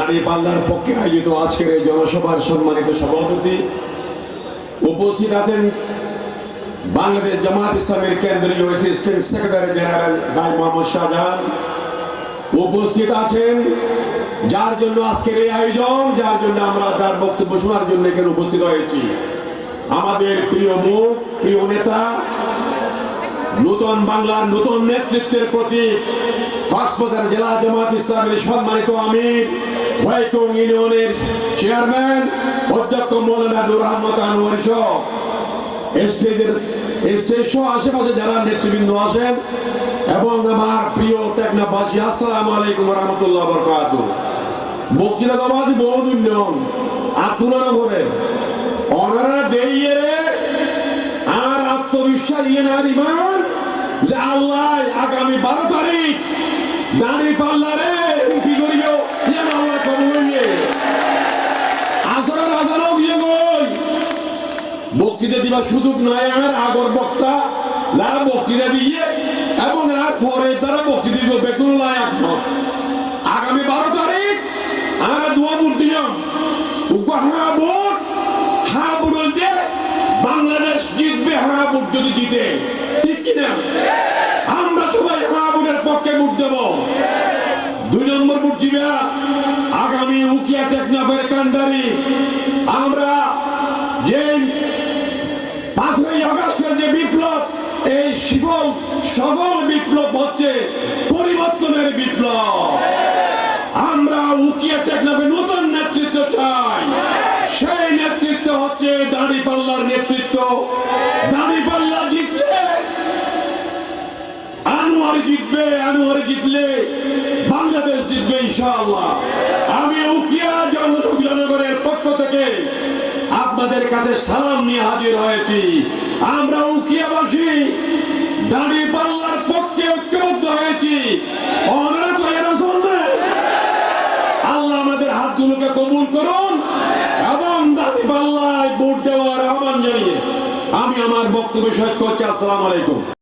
দাঁড়িপাল্লার পক্ষে আয়োজিত আজকের এই জনসভার সম্মানিত সভাপতি, উপস্থিত আছেন বাংলাদেশ জামাত ইসলামের কেন্দ্রীয় অ্যাসিস্ট্যান্ট সেক্রেটারি জেনারেল ভাই মোহাম্মদ শাহজাহান, উপস্থিত আছেন যার জন্য আজকের এই আয়োজন, যার জন্য আমরা তার বক্তব্য শোনার জন্য এখানে উপস্থিত হয়েছি, আমাদের প্রিয় মুখ, প্রিয় নেতা, নতুন বাংলার নতুন নেতৃত্বের প্রতি কক্সবাজার জেলা জামাত ইসলামের সম্মানিত আমির, ওয়াইকুং ইউনিয়নের চেয়ারম্যান অধ্যক্ষ মৌলানা নূর আহমদ আনোয়ার সহ স্টেজ সহ আশেপাশে যারা নেতৃবৃন্দ আছেন এবং আমার প্রিয় টেকনাফবাসী, আসসালামু আলাইকুম ওয়া রাহমাতুল্লাহি ওয়া বারাকাতুহু। বক্তৃতা দবাদি বহু দুর্নয়ন আত্মনা করে ওনারা দেইয়ে আর আত্মবিশ্বাস ইয়েনার ইমান যে আল্লাহ আগামী 12 তারিখ দাঁড়িপাল্লারে কি করিও যেন আল্লাহ কবুল হইয়ে আসরের আজানও গিয়ে গই বক্তৃতা দিবার সুযোগ নাই। আমার আগর বক্তা যারা বক্তৃতা দিয়ে এবং আর পরে তারা বক্তৃতা দিব বেকুল্লাহ একমত। আগামী 12 তারিখ আমরা দোয়া বুট দিলাম বাংলাদেশ জিতবে, বুট যদি জিতে, ঠিক কিনা? আমরা সবাই বুটের পক্ষে বুট দেব। 2 নম্বর বুট দিবে আগামী উকিয়া টেকনাফের কান্ডারি। আমরা যে 5ই আগস্টের যে বিপ্লব, এই সফল বিপ্লব হচ্ছে পরিবর্তনের বিপ্লব। আমরা উকিয়া টেকনাফে নতুন নেতৃত্ব চাই। সেই নেতৃত্ব হচ্ছে দাঁড়িপাল্লার নেতৃত্ব। দাঁড়িপাল্লা জিতলে আনোয়ার জিতবে, আনোয়ার জিতলে বাংলাদেশ জিতবে ইনশাআল্লাহ। আমি উকিয়া জনগণের পক্ষ থেকে আপনাদের কাছে সালাম নিয়ে হাজির হয়েছি। আমরা উকিয়াবাসী দাঁড়িপাল্লার পক্ষে ঐক্যবদ্ধ হয়েছি। ওনারা তো এরা শুনবে। আল্লাহ আমাদের হাতগুলোকে কবুল করুন এবং দাঁড়িপাল্লায় ভোট দেওয়ার আহ্বান জানিয়ে আমি আমার বক্তব্য শেষ করছি। আসসালামু আলাইকুম।